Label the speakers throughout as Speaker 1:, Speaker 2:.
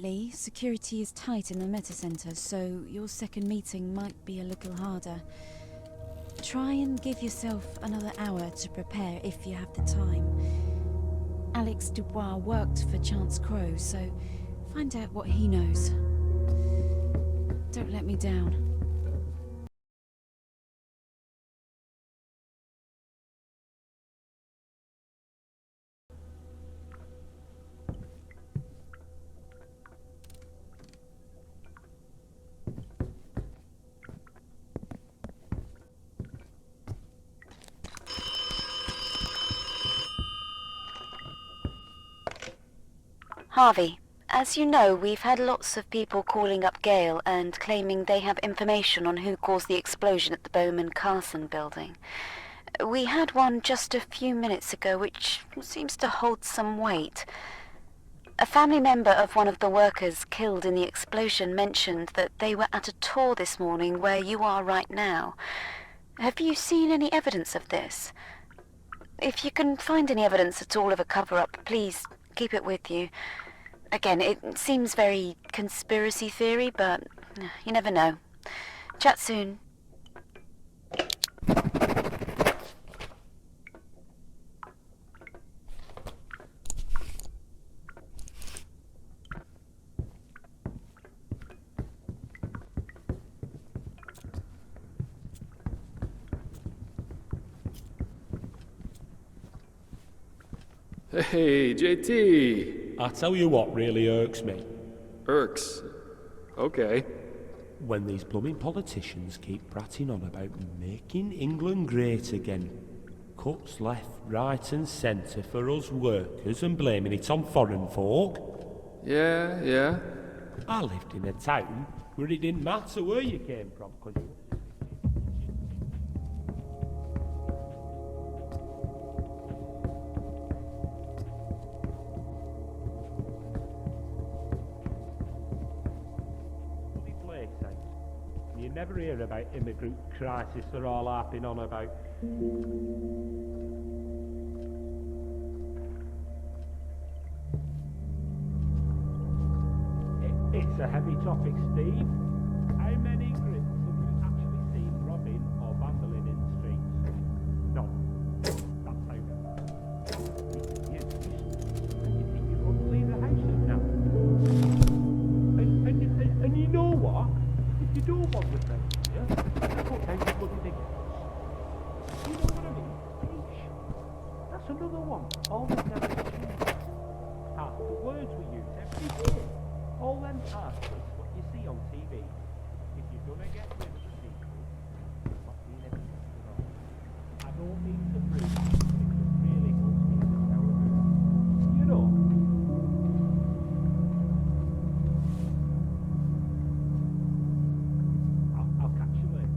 Speaker 1: Unfortunately, security is tight in the metacenter, so your second meeting might be a little harder. Try and give yourself another hour to prepare if you have the time. Alex Dubois worked for Chance Crow, so find out what he knows. Don't let me down.
Speaker 2: Harvey, as you know, we've had lots of people calling up Gale and claiming they have information on who caused the explosion at the Bowman Carson building. We had one just a few minutes ago which seems to hold some weight. A family member of one of the workers killed in the explosion mentioned that they were at a tour this morning where you are right now. Have you seen any evidence of this? If you can find any evidence at all of a cover-up, please keep it with you. Again, it seems very conspiracy theory, but you never know. Chat soon.
Speaker 3: Hey, JT!
Speaker 4: I tell you what really irks me.
Speaker 3: Irks. Okay.
Speaker 4: When these blooming politicians keep prating on about making England great again. Cuts left, right and centre for us workers and blaming it on foreign folk.
Speaker 3: Yeah.
Speaker 4: I lived in a town where it didn't matter where you came from, 'cause you never hear about immigrant crisis they're all harping on about. It's a heavy topic, Steve. How many Brits have you actually seen robbing or vandalising in the streets? None. That's how. You think you won't leave the house now? And you know what? If you don't want the friends here, put down your bloody tickets. You know what I mean? Speech. That's another one. All them narrations. Half the words we use every day. All them articles, what you see on TV. If you're gonna get rid of the people, stop being evidence at all. I don't mean to prove it just really helps me to know about. You know. I'll catch you later.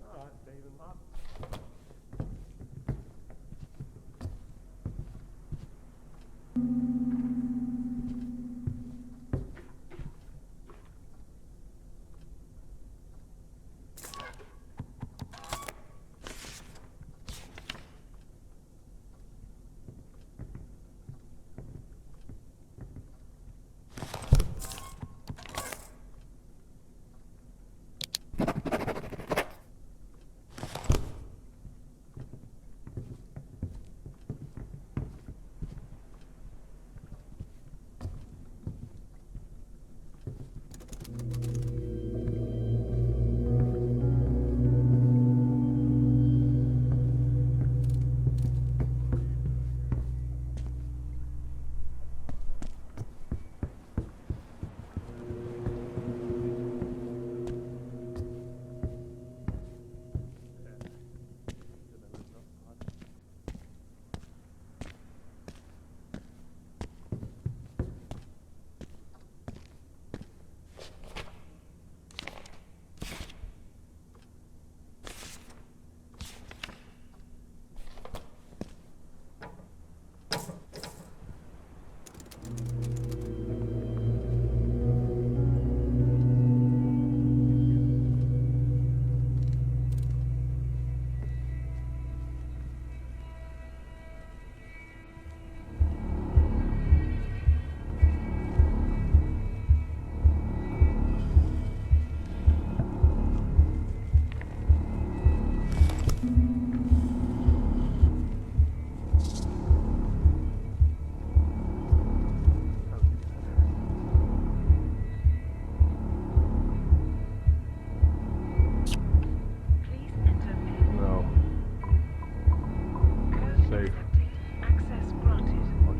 Speaker 4: All right, Stephen, lad.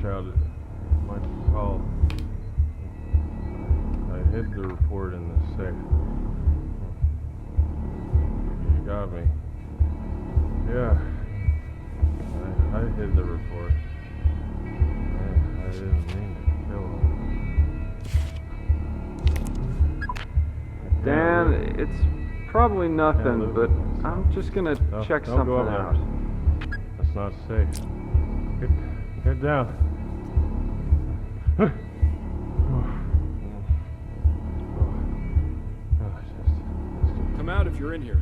Speaker 5: child might call. I hid the report in the safe. You got me. Yeah. I hid the report. I didn't mean to kill him.
Speaker 3: Dan, it's probably nothing,
Speaker 5: live
Speaker 3: but
Speaker 5: with myself.
Speaker 3: I'm just gonna check
Speaker 5: Don't go
Speaker 3: something
Speaker 5: up
Speaker 3: out.
Speaker 5: there. That's not safe. Get down.
Speaker 3: Come out if you're in here.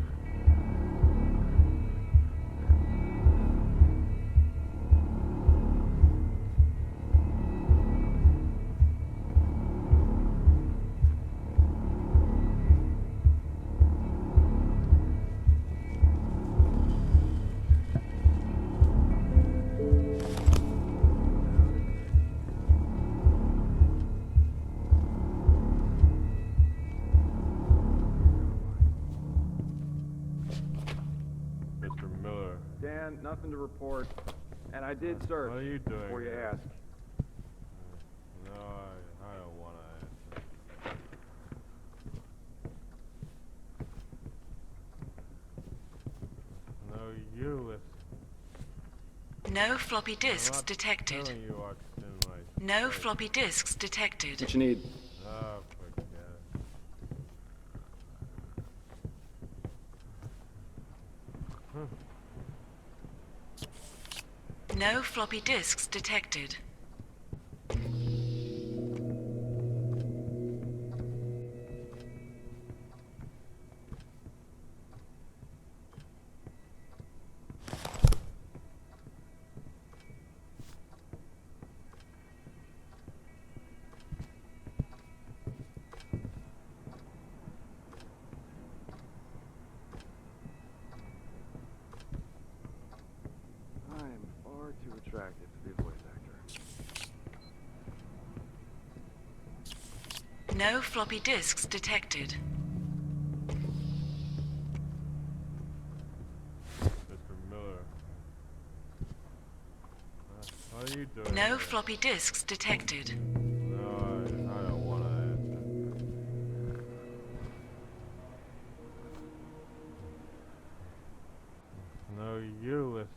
Speaker 5: Mr. Miller.
Speaker 3: Dan, nothing to report. And I did search.
Speaker 5: What are you doing
Speaker 3: Before you
Speaker 5: here?
Speaker 3: ask.
Speaker 5: No, I don't want to answer. No, you listen.
Speaker 2: No floppy
Speaker 5: I'm
Speaker 2: disks
Speaker 5: not
Speaker 2: detected.
Speaker 5: telling you what's in my
Speaker 2: No
Speaker 5: safe.
Speaker 2: floppy disks detected.
Speaker 3: What you need?
Speaker 5: Ah, forget it.
Speaker 2: No floppy disks detected.
Speaker 3: I am far too attractive to be a voice actor.
Speaker 2: No floppy disks detected.
Speaker 5: Mr. Miller. What are you doing
Speaker 2: No
Speaker 5: here?
Speaker 2: floppy disks detected.
Speaker 5: No, I don't want to answer. No, you listen.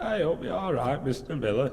Speaker 6: I hope you're alright, Mr. Miller.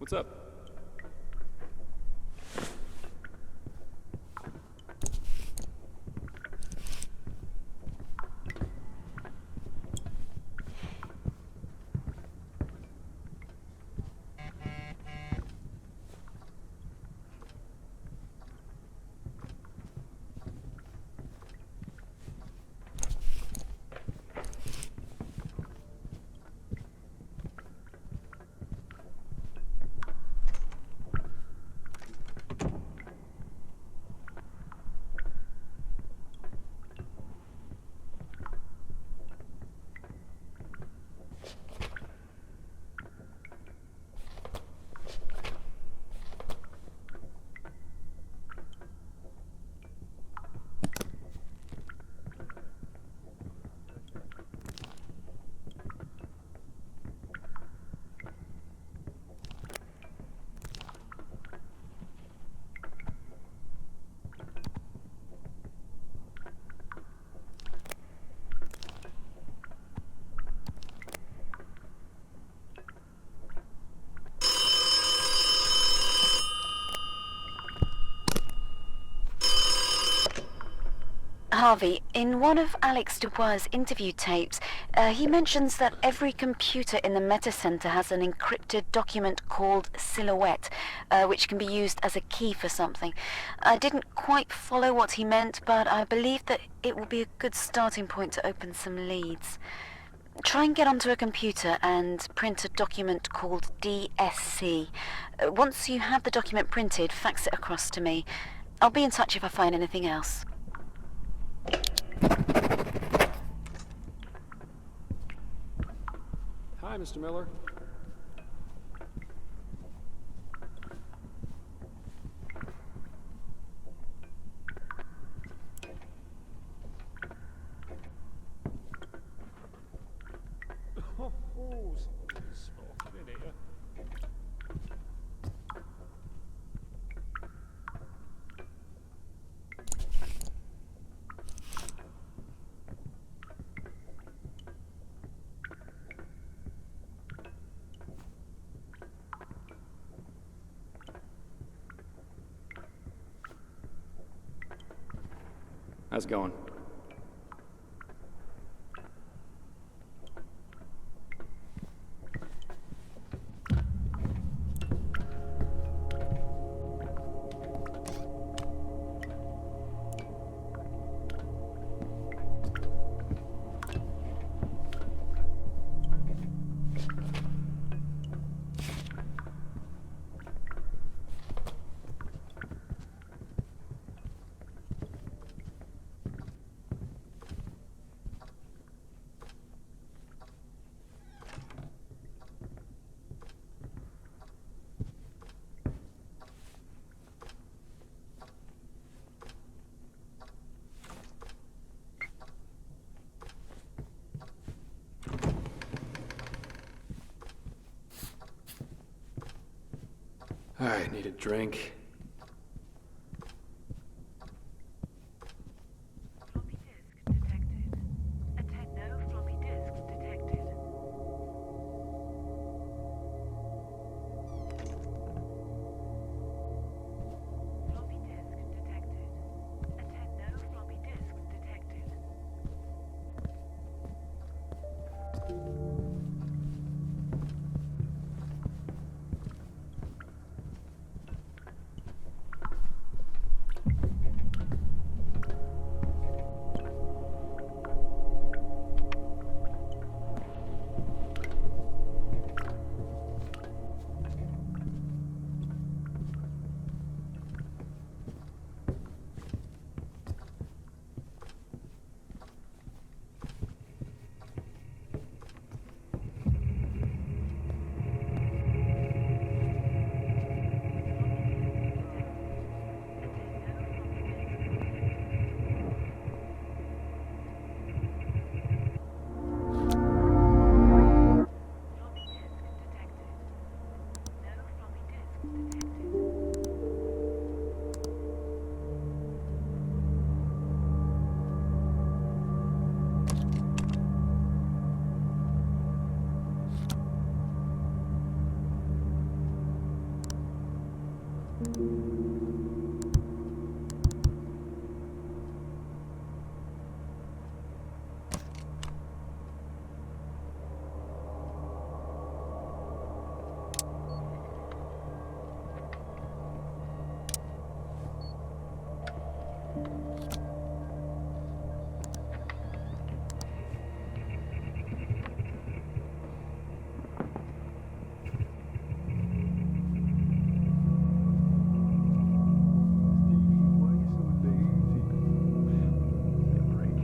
Speaker 7: What's up?
Speaker 2: Harvey, in one of Alex Dubois' interview tapes, he mentions that every computer in the metacenter has an encrypted document called Silhouette, which can be used as a key for something. I didn't quite follow what he meant, but I believe that it will be a good starting point to open some leads. Try and get onto a computer and print a document called DSC. Once you have the document printed, fax it across to me. I'll be in touch if I find anything else.
Speaker 7: Hi, Mr. Miller.
Speaker 6: Oh, someone's smoking in here.
Speaker 7: How's it going? I need a drink.
Speaker 8: Floppy disk detected. Attend no floppy disks detected. Floppy disk detected. Attend no floppy disks detected.
Speaker 3: Why are you so lazy? Give me a break.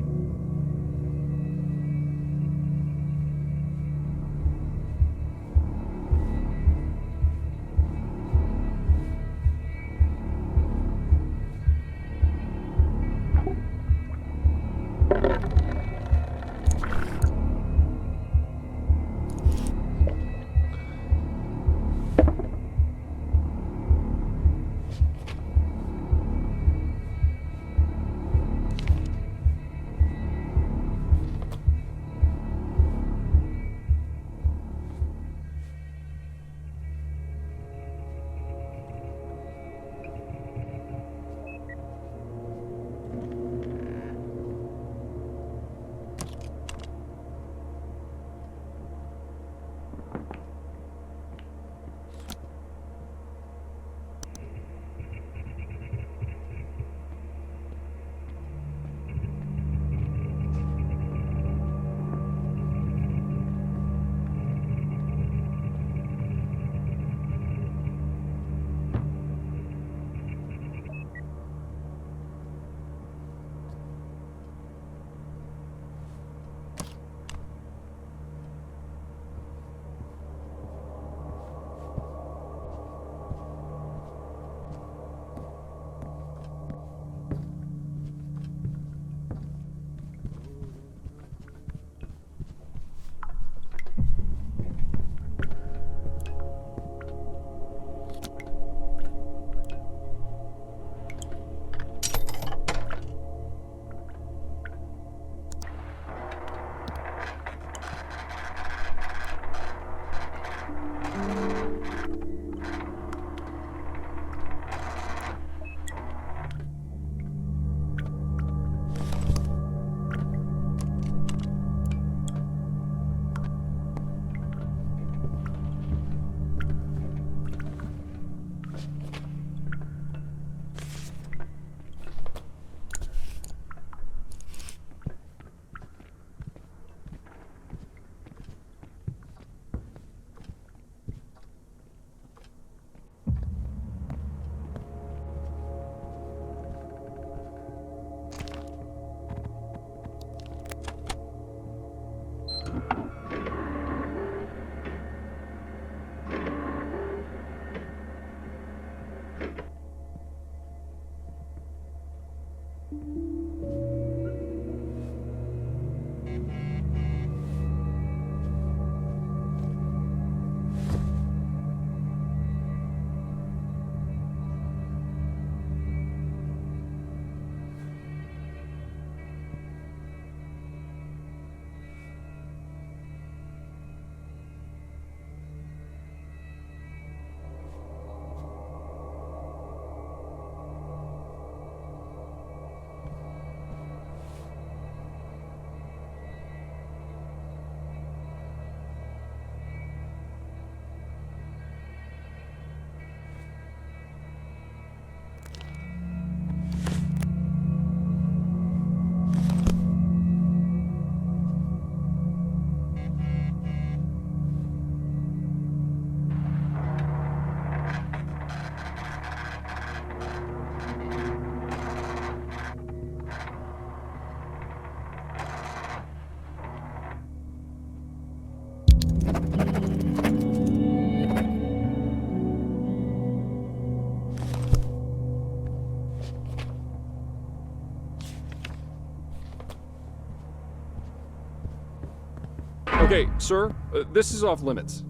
Speaker 7: Okay, sir, this is off limits.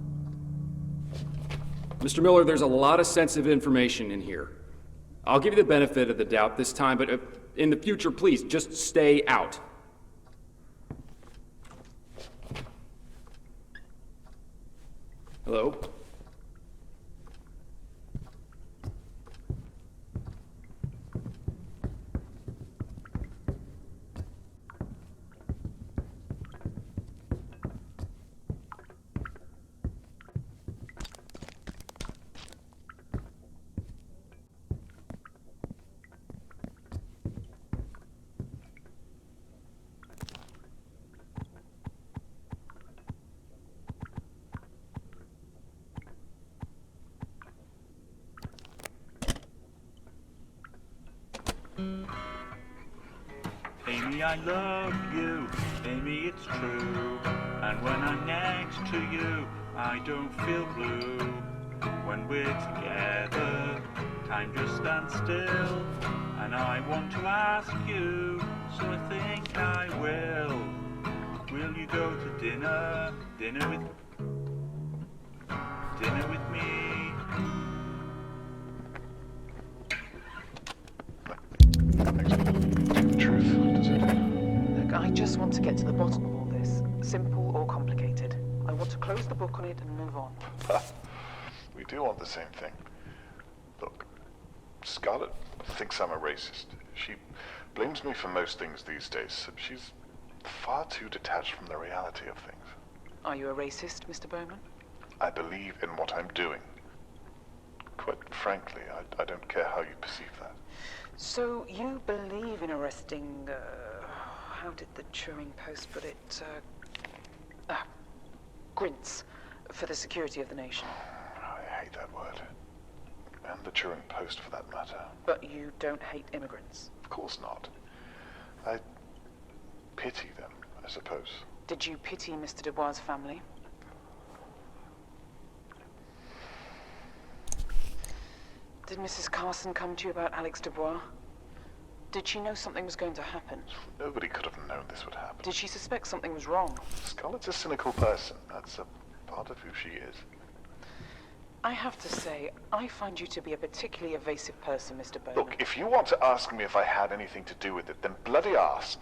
Speaker 7: Mr. Miller, there's a lot of sensitive information in here. I'll give you the benefit of the doubt this time, but in the future, please, just stay out. Hello?
Speaker 9: Amy, I love you. Amy, it's true. And when I'm next to you, I don't feel blue. When we're together, time just stands still. And I want to ask you, so I think I will. Will you go to dinner? Dinner with me?
Speaker 3: Truth, does it?
Speaker 10: Look, I just want to get to the bottom of all this, simple or complicated. I want to close the book on it and move on.
Speaker 3: We do want the same thing. Look, Scarlett thinks I'm a racist. She blames me for most things these days. She's far too detached from the reality of things.
Speaker 10: Are you a racist, Mr. Bowman?
Speaker 3: I believe in what I'm doing. Quite frankly, I don't care how you perceive that.
Speaker 10: So you believe in arresting, how did the Turing Post put it, Grints, for the security of the nation?
Speaker 3: I hate that word. And the Turing Post, for that matter.
Speaker 10: But you don't hate immigrants?
Speaker 3: Of course not. I pity them, I suppose.
Speaker 10: Did you pity Mr. Dubois' family? Did Mrs. Carson come to you about Alex Dubois? Did she know something was going to happen?
Speaker 3: Nobody could have known this would happen.
Speaker 10: Did she suspect something was wrong?
Speaker 3: Scarlett's a cynical person. That's a part of who she is.
Speaker 10: I have to say, I find you to be a particularly evasive person, Mr. Bowman.
Speaker 3: Look, if you want to ask me if I had anything to do with it, then bloody ask.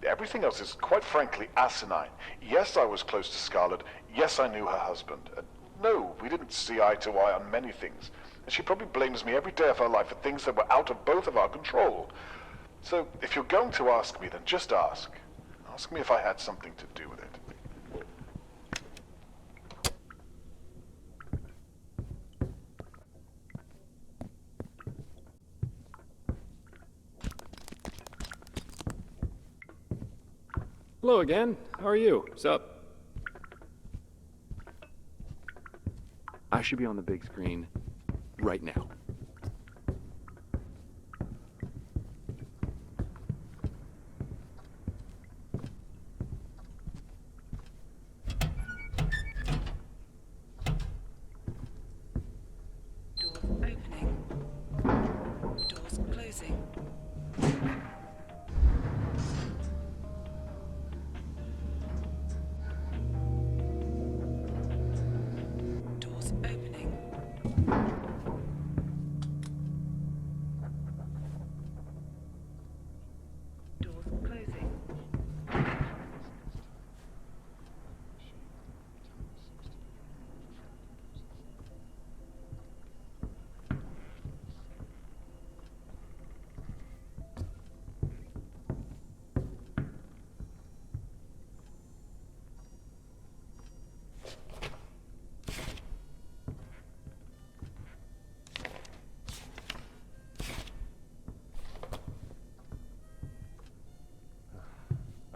Speaker 3: Everything else is, quite frankly, asinine. Yes, I was close to Scarlett. Yes, I knew her husband. No, we didn't see eye to eye on many things. And she probably blames me every day of her life for things that were out of both of our control. So, if you're going to ask me, then just ask. Ask me if I had something to do with it.
Speaker 7: Hello again. How are you? Sup? I should be on the big screen right now.
Speaker 8: Doors opening. Doors closing. Doors opening. Doors closing.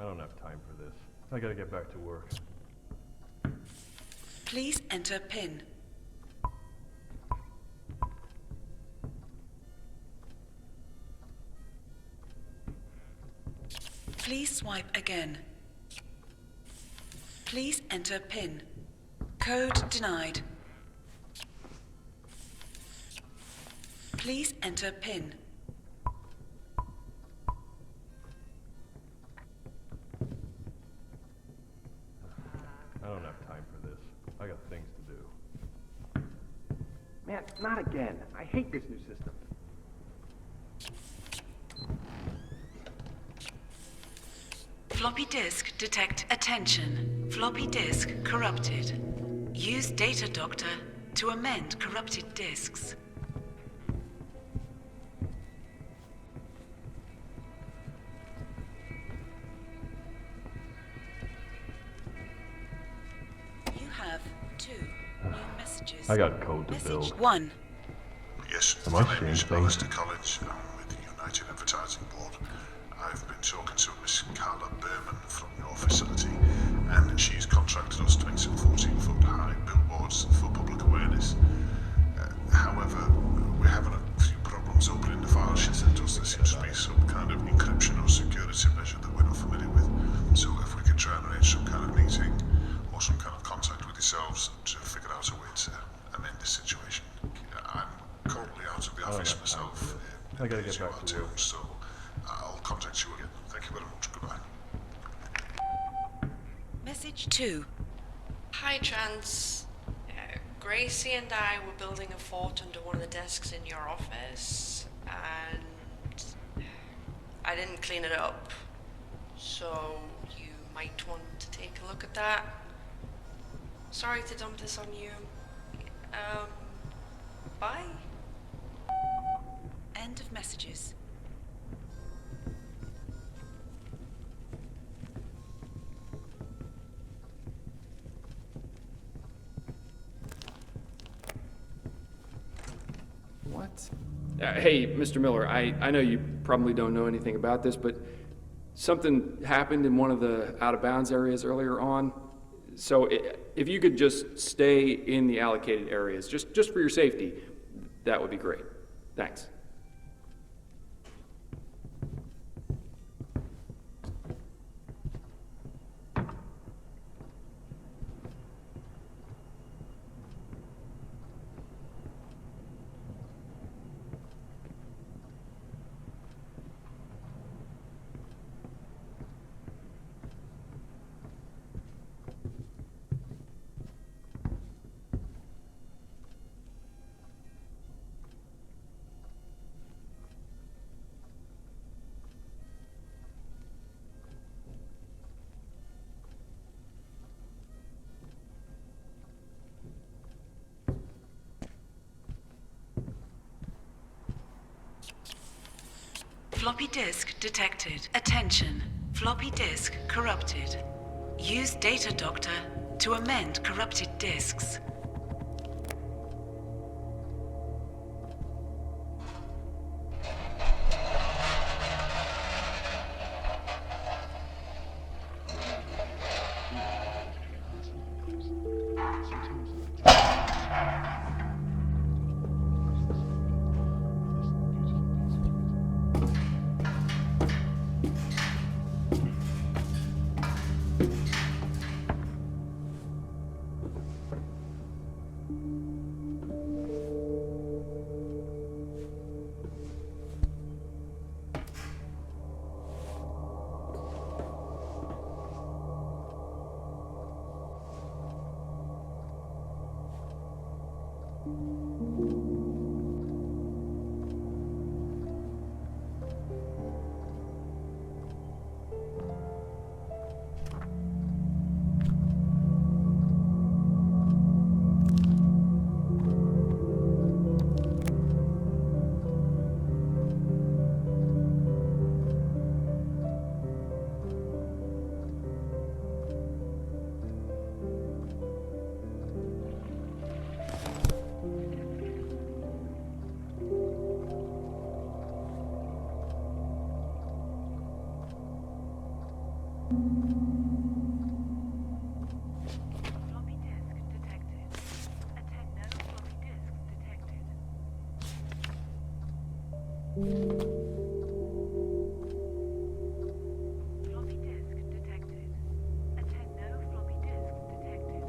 Speaker 6: I don't have time for this. I gotta get back to work.
Speaker 8: Please enter PIN. Please swipe again. Please enter PIN. Code denied. Please enter PIN.
Speaker 6: I don't have time for this. I got things to do.
Speaker 4: Man, not again. I hate this new system.
Speaker 8: Floppy disk detect attention. Floppy disk corrupted. Use Data Doctor to amend corrupted disks. You have 2 new messages.
Speaker 6: I got code to
Speaker 8: Message
Speaker 6: build.
Speaker 8: 1.
Speaker 11: Yes,
Speaker 6: Am
Speaker 11: my
Speaker 6: I
Speaker 11: name
Speaker 6: seeing
Speaker 11: is
Speaker 6: things?
Speaker 11: Alistair College. I'm with the United Advertising Board. I've been talking to Miss Carla Berman from your facility, and she's contracted us to install 14-foot high billboards for public awareness. However, we're having a few problems opening the file she sent us. There seems to be some kind of encryption or security measure that office
Speaker 6: have time
Speaker 11: myself.
Speaker 6: for this. I gotta get
Speaker 11: as you
Speaker 6: back
Speaker 11: are
Speaker 6: to
Speaker 11: too,
Speaker 6: work.
Speaker 11: so I'll contact you again. Thank you very much. Goodbye.
Speaker 12: Message 2.
Speaker 13: Hi, Chance. Gracie and I were building a fort under one of the desks in your office, and I didn't clean it up. So you might want to take a look at that. Sorry to dump this on you. Bye.
Speaker 12: End of messages.
Speaker 7: What? Hey, Mr. Miller, I know you probably don't know anything about this, but something happened in one of the out-of-bounds areas earlier on. So if you could just stay in the allocated areas, just for your safety, that would be great. Thanks.
Speaker 12: Floppy disk detected. Attention. Floppy disk corrupted. Use Data Doctor to amend corrupted disks.
Speaker 8: Floppy disk detected. Attend no floppy disk detected. Floppy disk detected. Attend no floppy disk detected.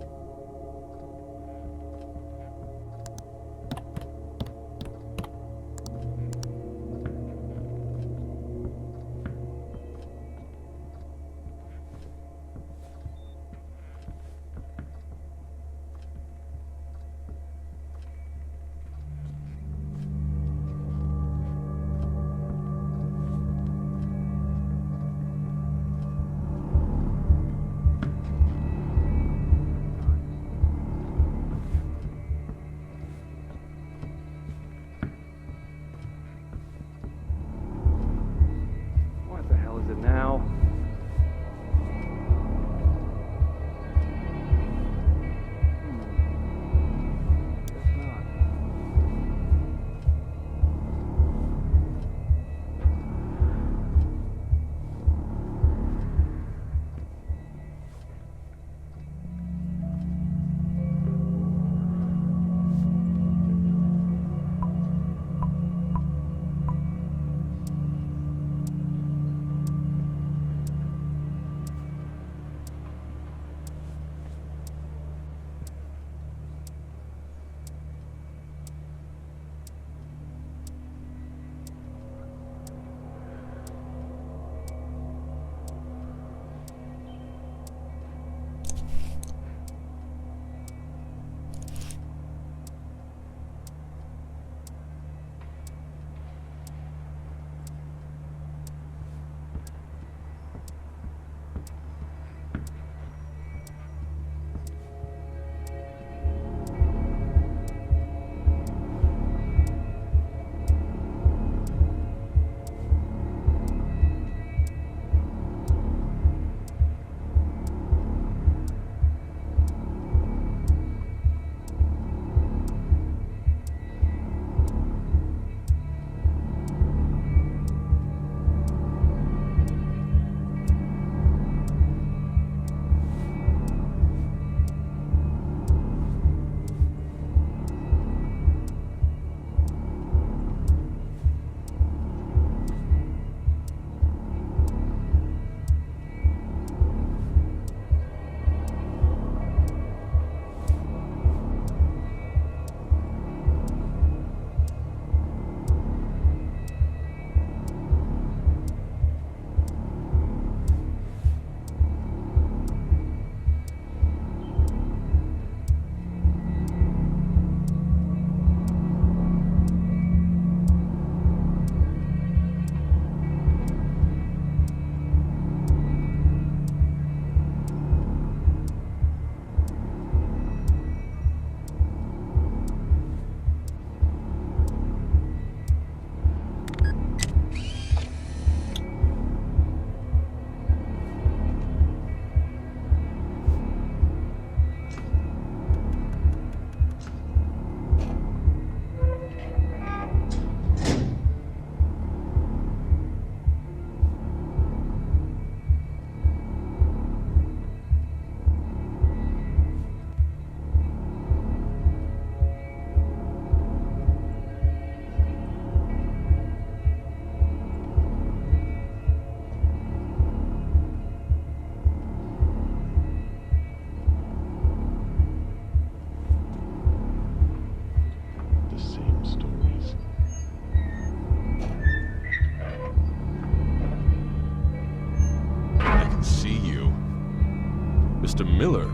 Speaker 5: Mr. Miller,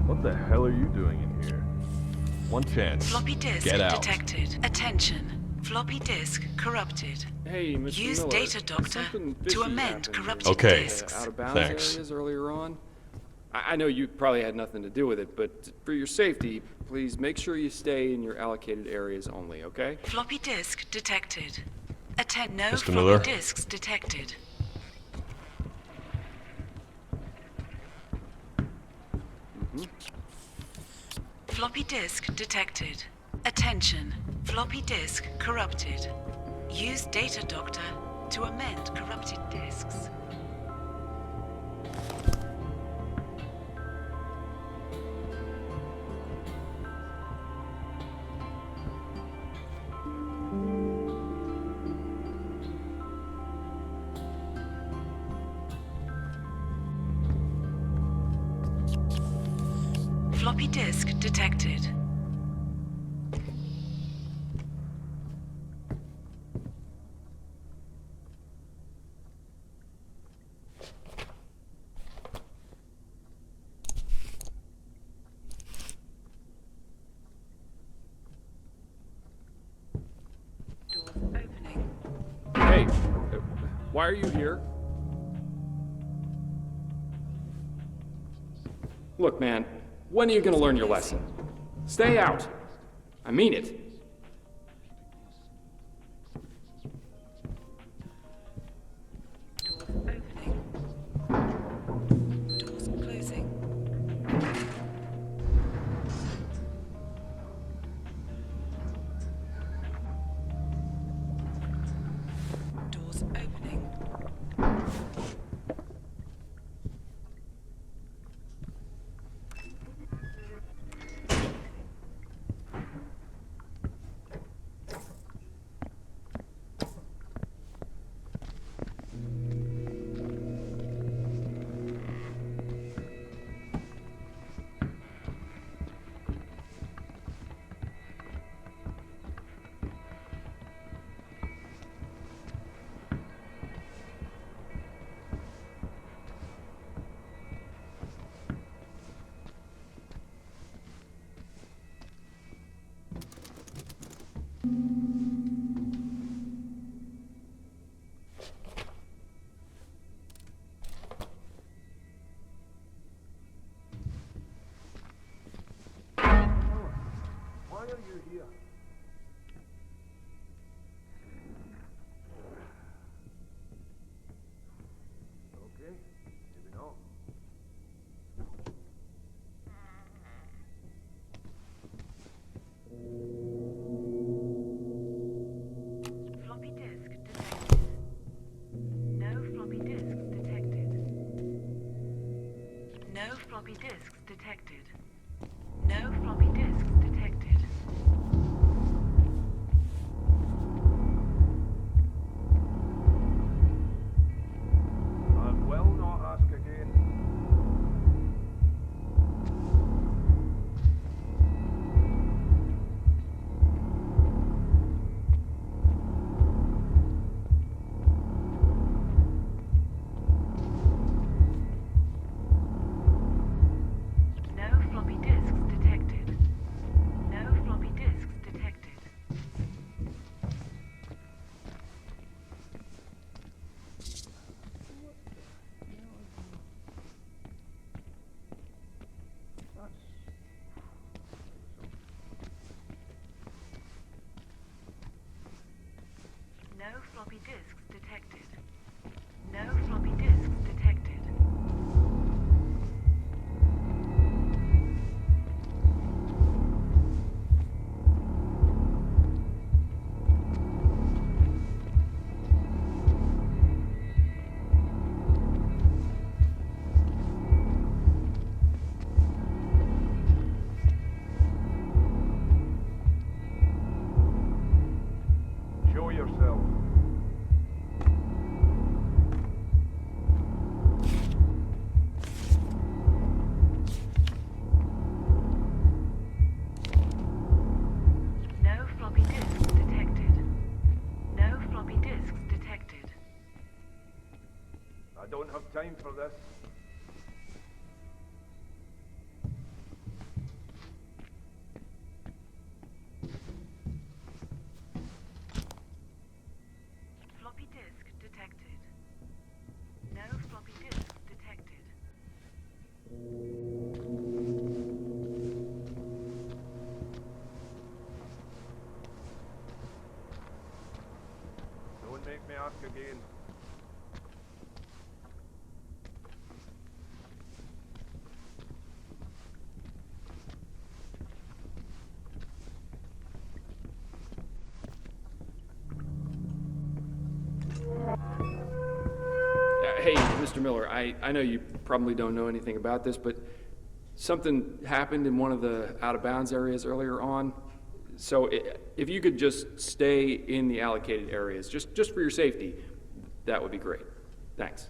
Speaker 5: what the hell are you doing in here? One chance.
Speaker 12: Floppy disk
Speaker 5: Get out.
Speaker 12: detected. Attention. Floppy disk corrupted.
Speaker 7: Hey, Mr.
Speaker 12: Use
Speaker 7: Miller,
Speaker 12: Data Doctor
Speaker 7: something
Speaker 12: to
Speaker 7: fishy
Speaker 12: amend
Speaker 7: happened
Speaker 12: corrupted
Speaker 7: in
Speaker 5: Okay,
Speaker 12: disks.
Speaker 7: out of bounds
Speaker 5: thanks.
Speaker 7: areas earlier on. I know you probably had nothing to do with it, but for your safety, please make sure you stay in your allocated areas only, okay?
Speaker 12: Floppy disk detected. No
Speaker 5: Mr.
Speaker 12: floppy
Speaker 5: Miller?
Speaker 12: disks detected. Floppy disk detected. Attention. Floppy disk corrupted. Use Data Doctor to amend corrupted disks. Floppy disk detected. Doors opening.
Speaker 7: Hey, why are you here? Look, man, when are you gonna learn your lesson? Stay out. I mean it.
Speaker 12: Doors opening. Doors closing. Doors opening.
Speaker 4: Why are you here? Okay, maybe not.
Speaker 12: Floppy disk detected. No floppy disks detected. No floppy disks detected. No floppy disks detected.
Speaker 4: I will not ask again.
Speaker 12: No floppy disks detected. No floppy disks detected. No floppy disks detected. No floppy disks detected.
Speaker 4: Show yourself.
Speaker 12: No floppy disks detected. No floppy disks detected.
Speaker 4: I don't have time for this.
Speaker 6: Let me ask again.
Speaker 7: Hey, Mr. Miller, I know you probably don't know anything about this, but something happened in one of the out-of-bounds areas earlier on. So if you could just stay in the allocated areas, just for your safety, that would be great. Thanks.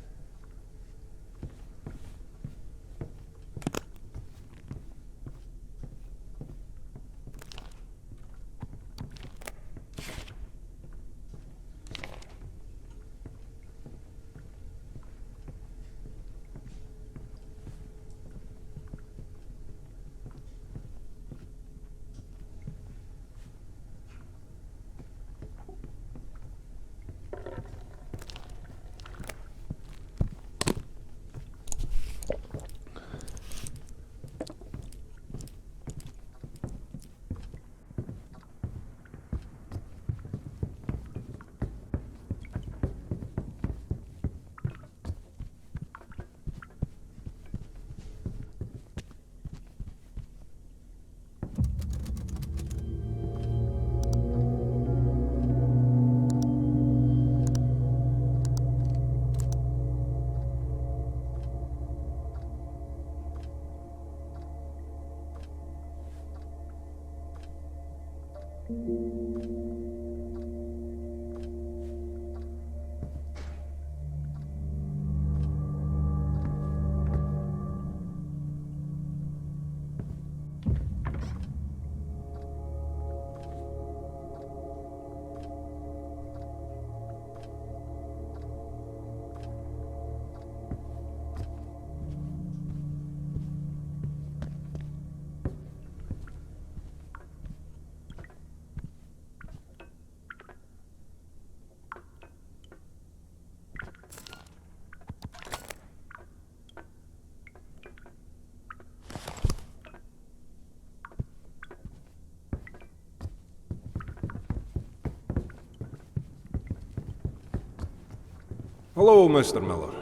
Speaker 14: Hello, Mr. Miller.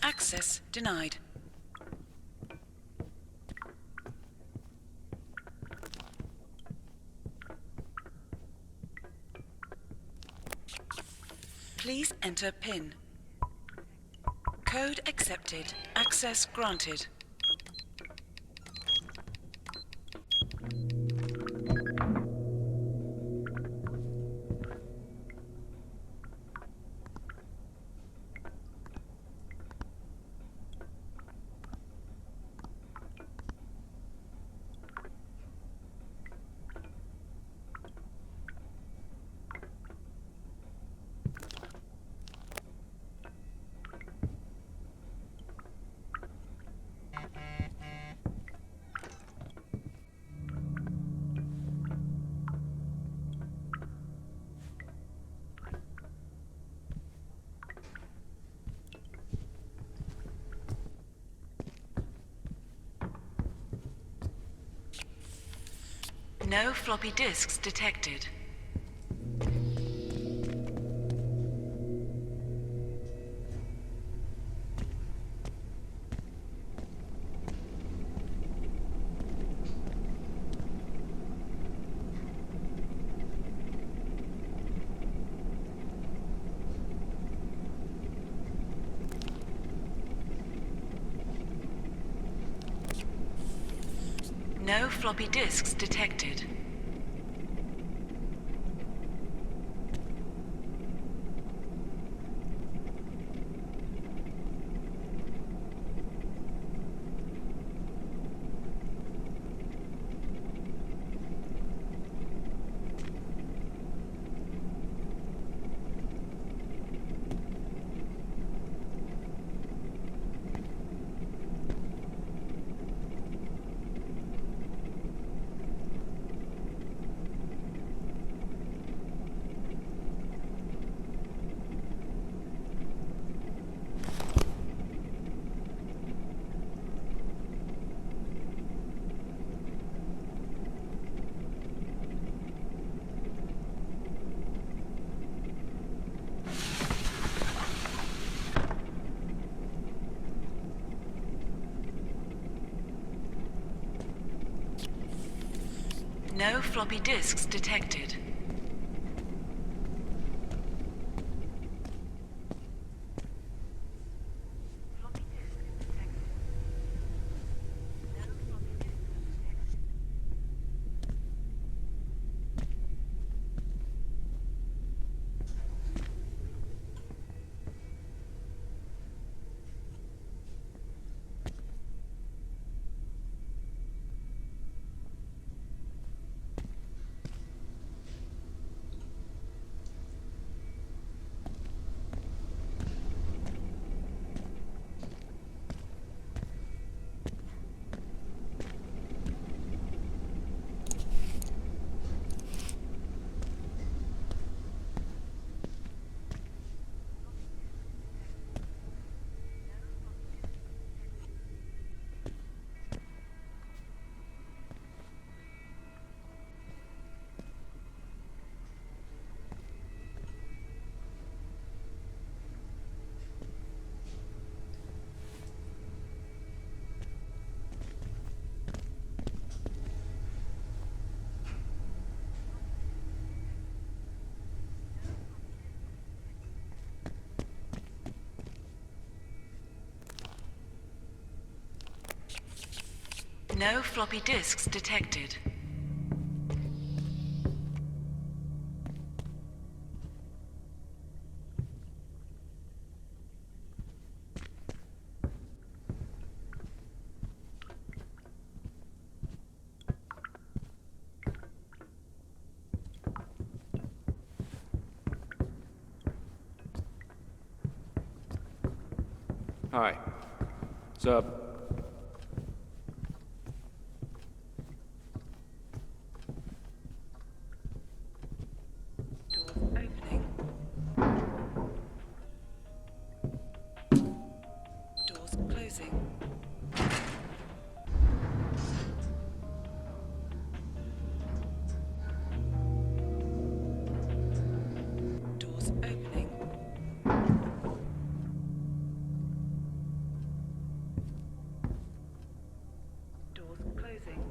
Speaker 12: Access denied. Please enter PIN. Code accepted. Access granted. No floppy disks detected. No floppy disks detected. No floppy disks detected. No floppy disks detected.
Speaker 7: Hi. What's up?
Speaker 12: Doors opening. Doors closing. Doors opening. Doors closing.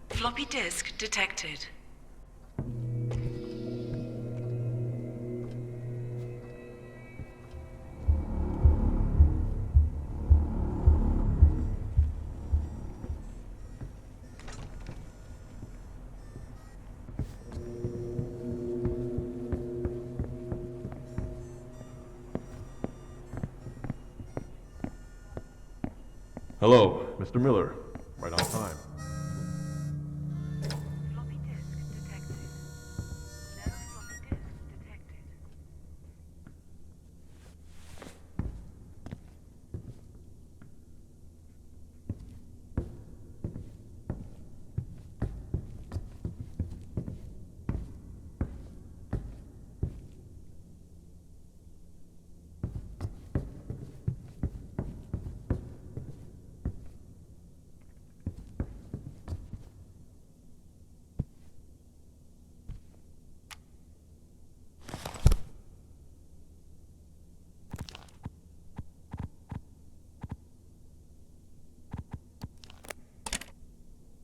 Speaker 12: Floppy disk detected.
Speaker 6: Hello, Mr. Miller. Right on time.
Speaker 8: Floppy disk detected. No floppy disk detected.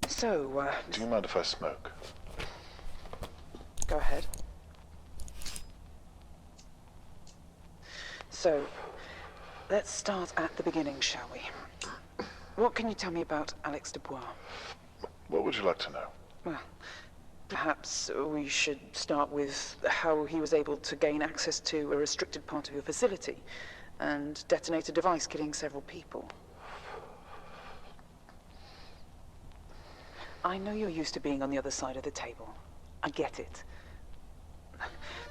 Speaker 10: So,
Speaker 3: Do you mind if I smoke?
Speaker 10: go ahead. So, let's start at the beginning, shall we? What can you tell me about Alex Dubois?
Speaker 3: What would you like to know?
Speaker 10: Well, perhaps we should start with how he was able to gain access to a restricted part of your facility and detonate a device killing several people. I know you're used to being on the other side of the table. I get it.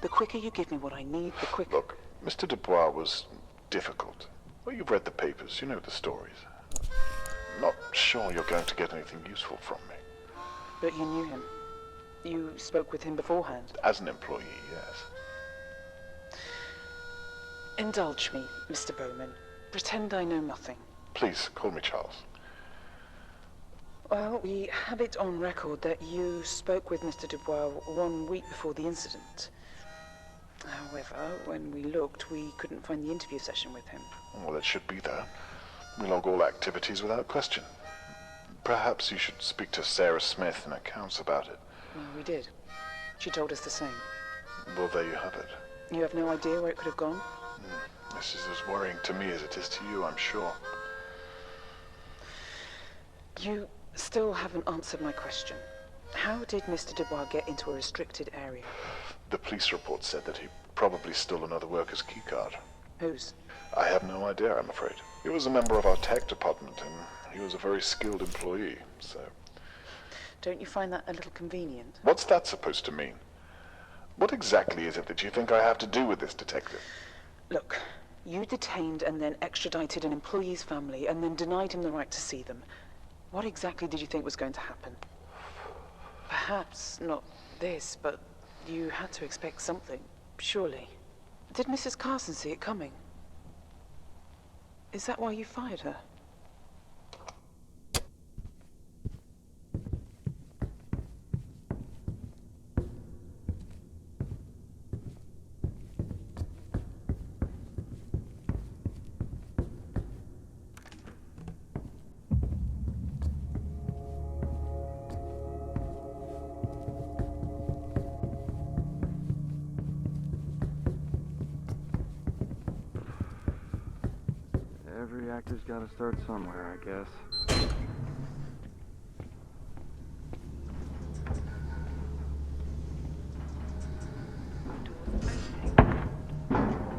Speaker 10: The quicker you give me what I need, the quicker...
Speaker 3: Look, Mr. Dubois was difficult. Well, you've read the papers, you know the stories. I'm not sure you're going to get anything useful from me.
Speaker 10: But you knew him. You spoke with him beforehand.
Speaker 3: As an employee, yes.
Speaker 10: Indulge me, Mr. Bowman. Pretend I know nothing.
Speaker 3: Please, call me Charles.
Speaker 10: Well, we have it on record that you spoke with Mr. Dubois 1 week before the incident. However, when we looked, we couldn't find the interview session with him.
Speaker 3: Well, it should be there. We log all activities without question. Perhaps you should speak to Sarah Smith in accounts about it.
Speaker 10: Well, we did. She told us the same.
Speaker 3: Well, there you have it.
Speaker 10: You have no idea where it could have gone?
Speaker 3: This is as worrying to me as it is to you, I'm sure.
Speaker 10: You still haven't answered my question. How did Mr. Dubois get into a restricted area?
Speaker 3: The police report said that he probably stole another worker's keycard.
Speaker 10: Whose?
Speaker 3: I have no idea, I'm afraid. He was a member of our tech department, and he was a very skilled employee, so...
Speaker 10: Don't you find that a little convenient?
Speaker 3: What's that supposed to mean? What exactly is it that you think I have to do with this, detective?
Speaker 10: Look, you detained and then extradited an employee's family and then denied him the right to see them. What exactly did you think was going to happen? Perhaps not this, but you had to expect something, surely. Did Mrs. Carson see it coming? Is that why you fired her?
Speaker 15: Every actor's gotta start somewhere, I guess.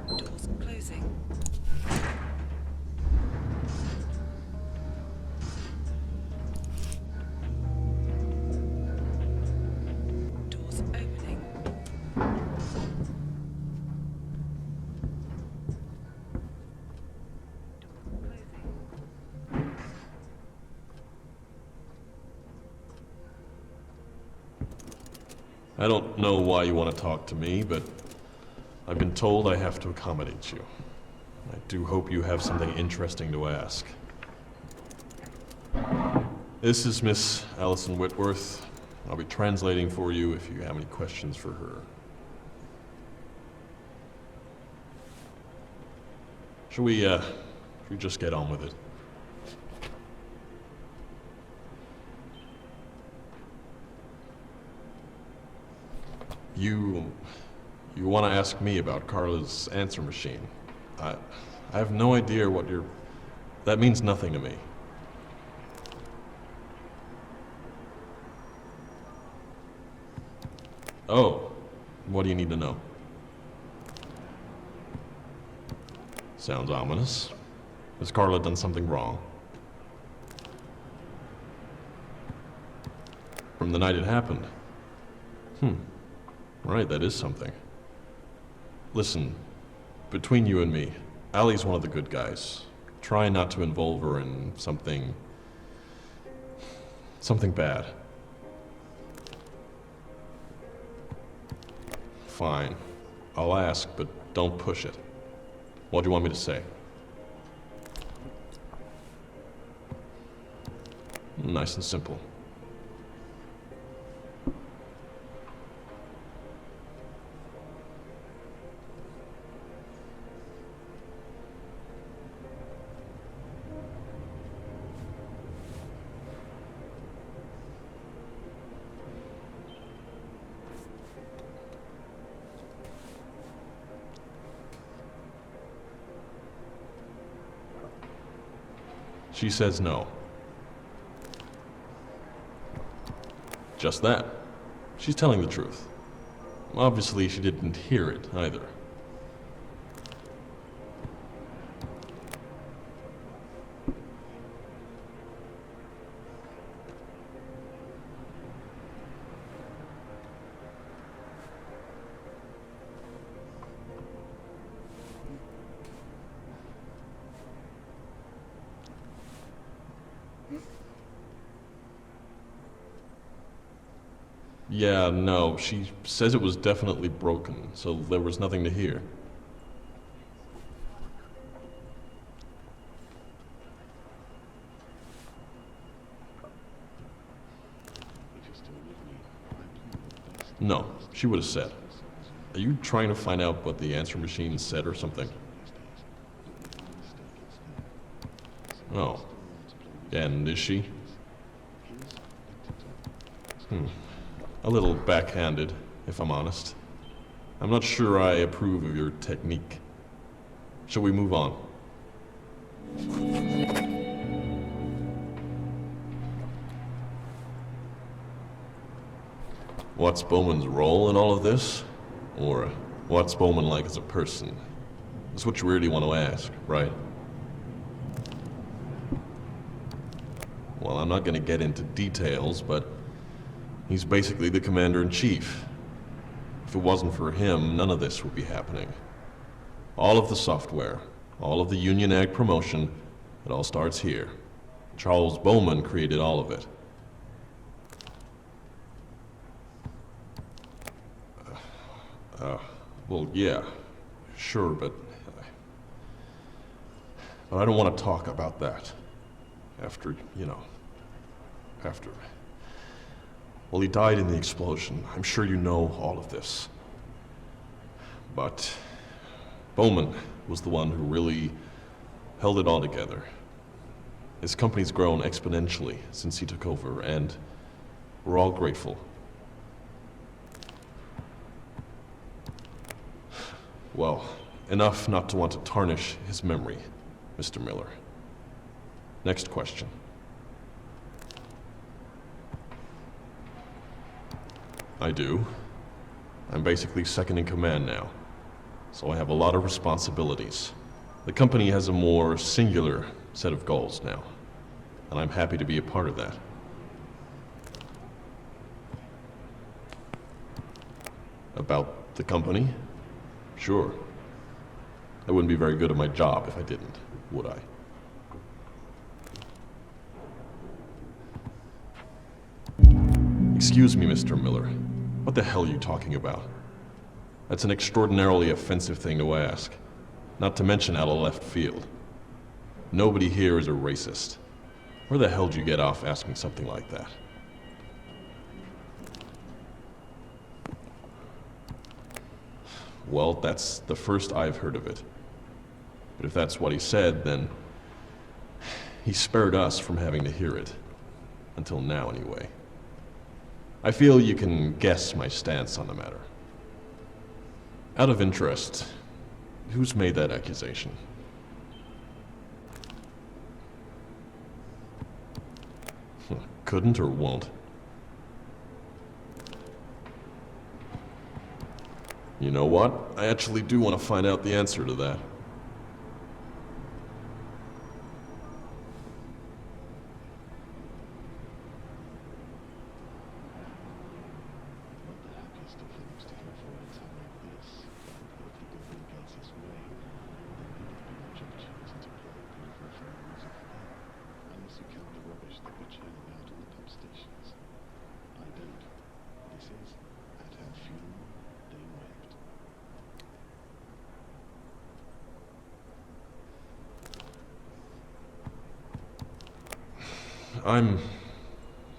Speaker 12: Doors closing. Doors opening.
Speaker 6: I don't know why you want to talk to me, but I've been told I have to accommodate you. I do hope you have something interesting to ask. This is Miss Allison Whitworth. I'll be translating for you if you have any questions for her. Should we just get on with it? You want to ask me about Carla's answer machine. I have no idea what you're... That means nothing to me. Oh, what do you need to know? Sounds ominous. Has Carla done something wrong? From the night it happened? Right, that is something. Listen, between you and me, Allie's one of the good guys. Try not to involve her in something bad. Fine. I'll ask, but don't push it. What do you want me to say? Nice and simple. She says no. Just that. She's telling the truth. Obviously, she didn't hear it either. Yeah, no, she says it was definitely broken, so there was nothing to hear. No, she would have said. Are you trying to find out what the answer machine said or something? Oh. And is she? A little backhanded, if I'm honest. I'm not sure I approve of your technique. Shall we move on? What's Bowman's role in all of this? Or what's Bowman like as a person? That's what you really want to ask, right? Well, I'm not going to get into details, but he's basically the commander-in-chief. If it wasn't for him, none of this would be happening. All of the software, all of the Union Ag promotion, it all starts here. Charles Bowman created all of it. Well, yeah, sure, but I don't want to talk about that. After. Well, he died in the explosion. I'm sure you know all of this. But Bowman was the one who really held it all together. His company's grown exponentially since he took over, and we're all grateful. Well, enough not to want to tarnish his memory, Mr. Miller. Next question. I do. I'm basically second in command now, so I have a lot of responsibilities. The company has a more singular set of goals now, and I'm happy to be a part of that. About the company? Sure. I wouldn't be very good at my job if I didn't, would I? Excuse me, Mr. Miller. What the hell are you talking about? That's an extraordinarily offensive thing to ask. Not to mention out of left field. Nobody here is a racist. Where the hell did you get off asking something like that? Well, that's the first I've heard of it. But if that's what he said, then he spared us from having to hear it. Until now, anyway. I feel you can guess my stance on the matter. Out of interest, who's made that accusation? Couldn't or won't? You know what? I actually do want to find out the answer to that.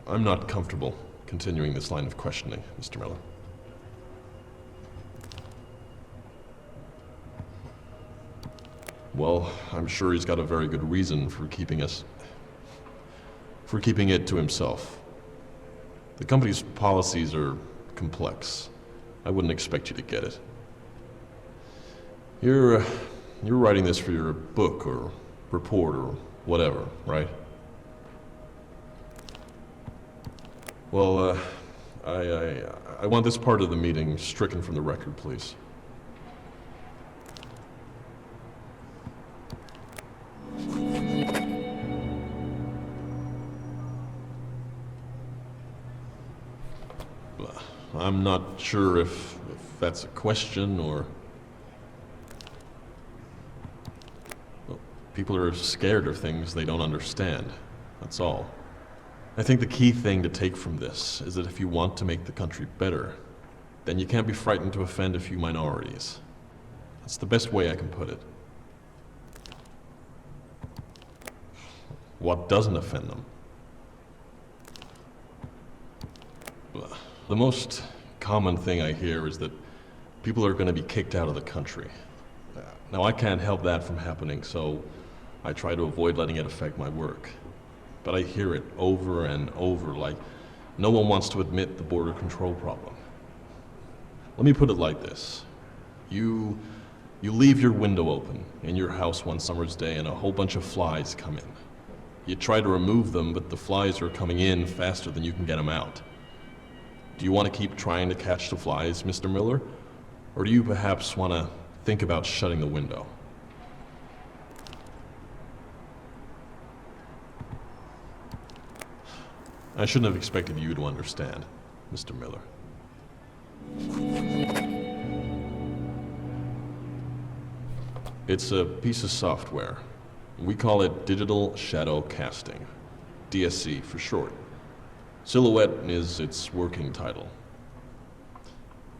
Speaker 6: I'm not comfortable continuing this line of questioning, Mr. Miller. Well, I'm sure he's got a very good reason for keeping it to himself. The company's policies are complex. I wouldn't expect you to get it. You're writing this for your book or report or whatever, right? Well, I want this part of the meeting stricken from the record, please. I'm not sure if that's a question or... Well, people are scared of things they don't understand. That's all. I think the key thing to take from this is that if you want to make the country better, then you can't be frightened to offend a few minorities. That's the best way I can put it. What doesn't offend them? The most common thing I hear is that people are going to be kicked out of the country. Now, I can't help that from happening, so I try to avoid letting it affect my work. But I hear it over and over, like no one wants to admit the border control problem. Let me put it like this. You leave your window open in your house one summer's day and a whole bunch of flies come in. You try to remove them, but the flies are coming in faster than you can get them out. Do you want to keep trying to catch the flies, Mr. Miller? Or do you perhaps want to think about shutting the window? I shouldn't have expected you to understand, Mr. Miller. It's a piece of software. We call it Digital Shadow Casting, DSC for short. Silhouette is its working title.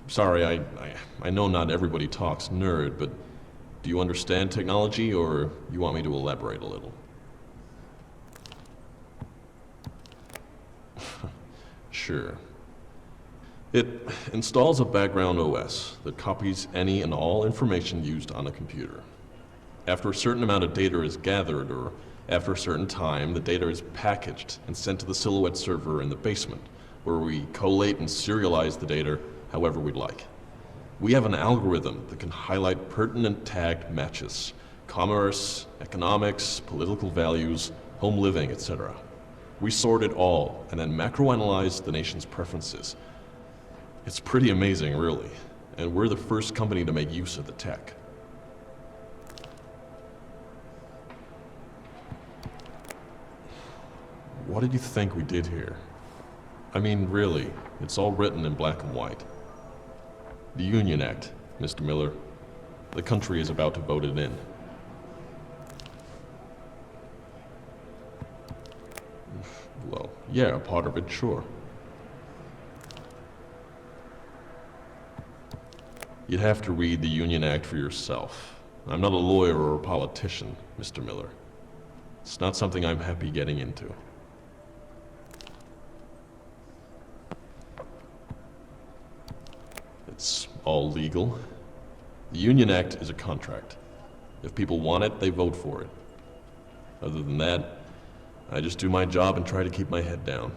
Speaker 6: Sorry, I know not everybody talks nerd, but do you understand technology, or you want me to elaborate a little? Sure. It installs a background OS that copies any and all information used on a computer. After a certain amount of data is gathered, or after a certain time, the data is packaged and sent to the Silhouette server in the basement, where we collate and serialize the data however we'd like. We have an algorithm that can highlight pertinent tagged matches, commerce, economics, political values, home living, etc. We sort it all and then macroanalyze the nation's preferences. It's pretty amazing, really, and we're the first company to make use of the tech. What did you think we did here? I mean, really, it's all written in black and white. The Union Act, Mr. Miller. The country is about to vote it in. Well, yeah, part of it, sure. You'd have to read the Union Act for yourself. I'm not a lawyer or a politician, Mr. Miller. It's not something I'm happy getting into. It's all legal. The Union Act is a contract. If people want it, they vote for it. Other than that, I just do my job and try to keep my head down.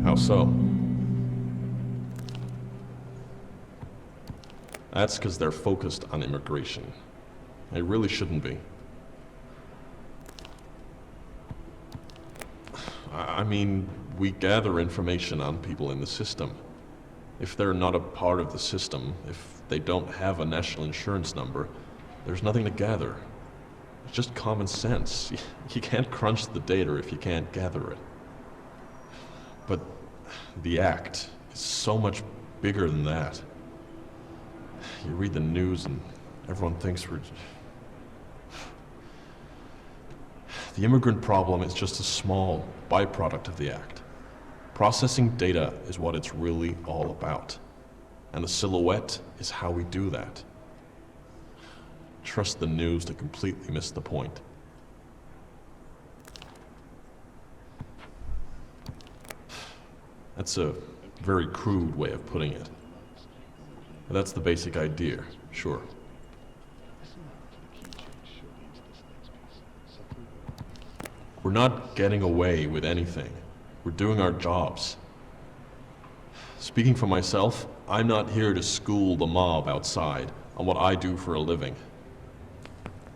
Speaker 6: How so? That's because they're focused on immigration. They really shouldn't be. I mean, we gather information on people in the system. If they're not a part of the system, if they don't have a national insurance number, there's nothing to gather. It's just common sense. You can't crunch the data if you can't gather it. But the act is so much bigger than that. You read the news and everyone thinks we're... The immigrant problem is just a small byproduct of the act. Processing data is what it's really all about. And the Silhouette is how we do that. Trust the news to completely miss the point. That's a very crude way of putting it. But that's the basic idea, sure. We're not getting away with anything. We're doing our jobs. Speaking for myself, I'm not here to school the mob outside on what I do for a living.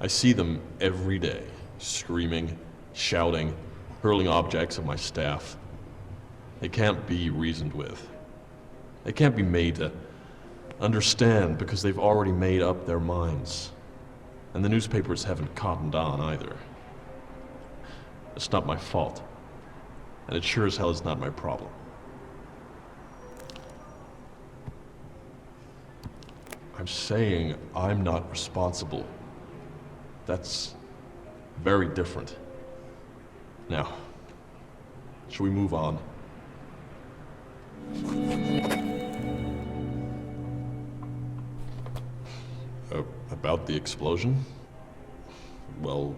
Speaker 6: I see them every day, screaming, shouting, hurling objects at my staff. They can't be reasoned with. They can't be made to understand because they've already made up their minds. And the newspapers haven't cottoned on either. It's not my fault. And it sure as hell is not my problem. I'm saying I'm not responsible. That's very different. Now, should we move on? About the explosion? Well,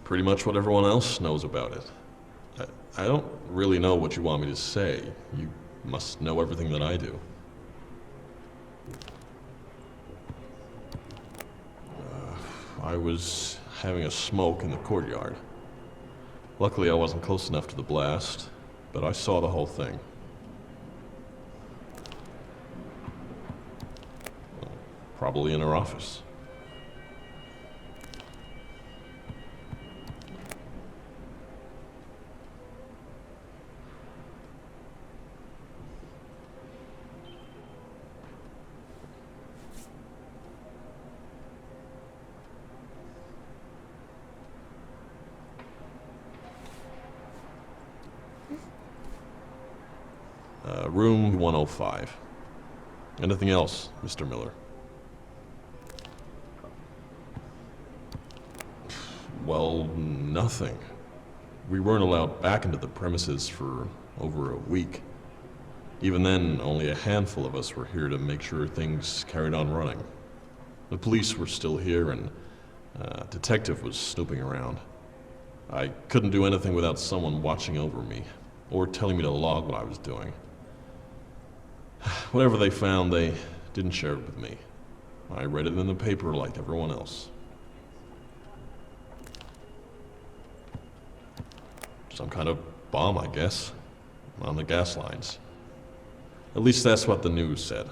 Speaker 6: pretty much what everyone else knows about it. I don't really know what you want me to say. You must know everything that I do. I was having a smoke in the courtyard. Luckily, I wasn't close enough to the blast, but I saw the whole thing. Probably in her office. Room 105. Anything else, Mr. Miller? Well, nothing. We weren't allowed back into the premises for over a week. Even then, only a handful of us were here to make sure things carried on running. The police were still here, and a detective was snooping around. I couldn't do anything without someone watching over me, or telling me to log what I was doing. Whatever they found, they didn't share it with me. I read it in the paper like everyone else. Some kind of bomb, I guess, on the gas lines. At least that's what the news said.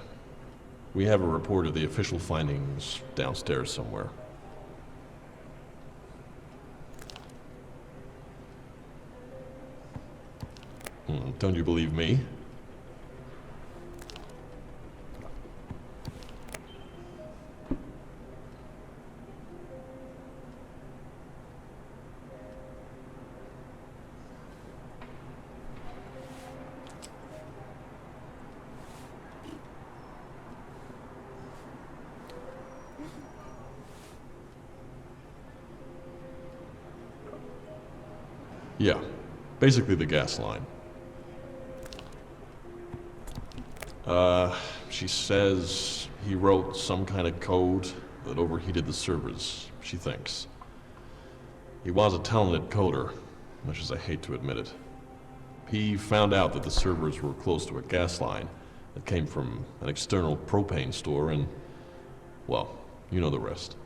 Speaker 6: We have a report of the official findings downstairs somewhere. Don't you believe me? Yeah, basically the gas line. She says he wrote some kind of code that overheated the servers, she thinks. He was a talented coder, much as I hate to admit it. He found out that the servers were close to a gas line that came from an external propane store and, well, you know the rest.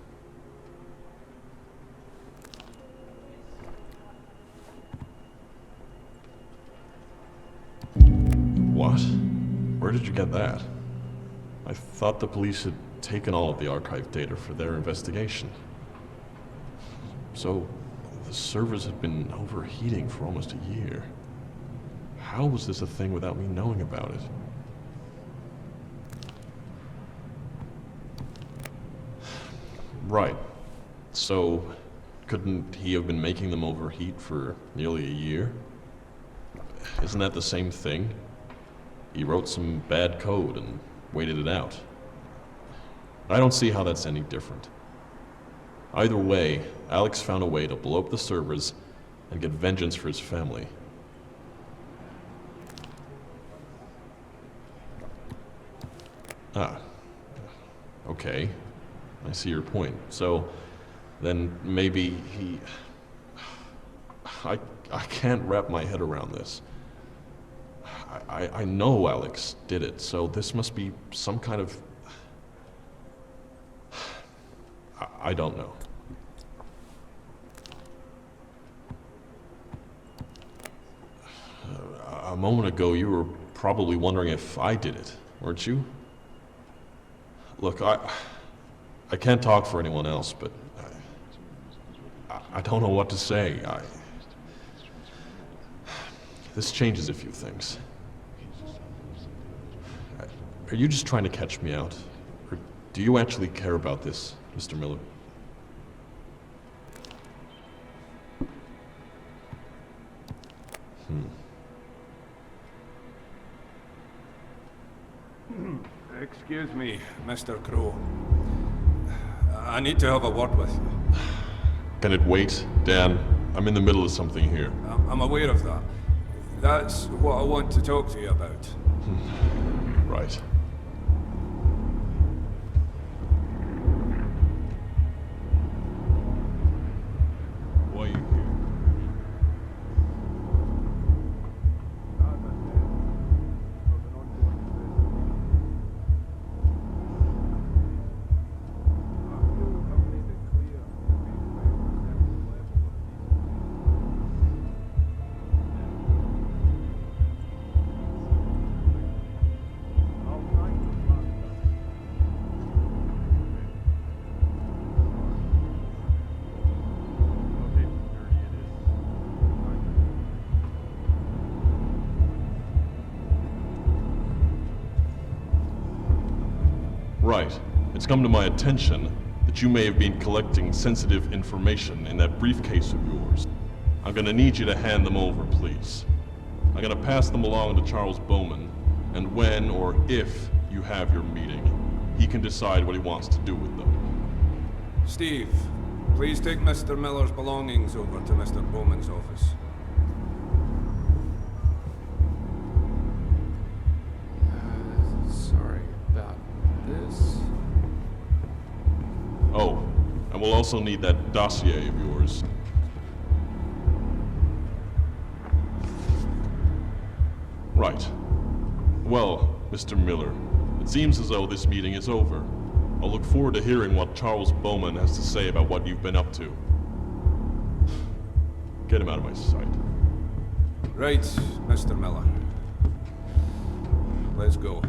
Speaker 6: What? Where did you get that? I thought the police had taken all of the archive data for their investigation. So, the servers had been overheating for almost a year. How was this a thing without me knowing about it? Right. So, couldn't he have been making them overheat for nearly a year? Isn't that the same thing? He wrote some bad code and waited it out. I don't see how that's any different. Either way, Alex found a way to blow up the servers and get vengeance for his family. Ah. Okay. I see your point. So, then maybe he... I can't wrap my head around this. I know Alex did it, so this must be some kind of... I don't know. A moment ago, you were probably wondering if I did it, weren't you? Look, I can't talk for anyone else, but I don't know what to say. This changes a few things. Are you just trying to catch me out? Or do you actually care about this, Mr. Miller?
Speaker 14: Excuse me, Mr. Crow. I need to have a word with you.
Speaker 6: Can it wait, Dan? I'm in the middle of something here.
Speaker 14: I'm aware of that. That's what I want to talk to you about.
Speaker 6: Right. Why are you here? Right. It's come to my attention that you may have been collecting sensitive information in that briefcase of yours. I'm gonna need you to hand them over, please. I'm gonna pass them along to Charles Bowman, and when or if you have your meeting, he can decide what he wants to do with them.
Speaker 14: Steve, please take Mr. Miller's belongings over to Mr. Bowman's office.
Speaker 7: Sorry about this.
Speaker 6: Oh, and we'll also need that dossier of yours. Right. Well, Mr. Miller, it seems as though this meeting is over. I'll look forward to hearing what Charles Bowman has to say about what you've been up to. Get him out of my sight.
Speaker 14: Right, Mr. Miller. Let's go.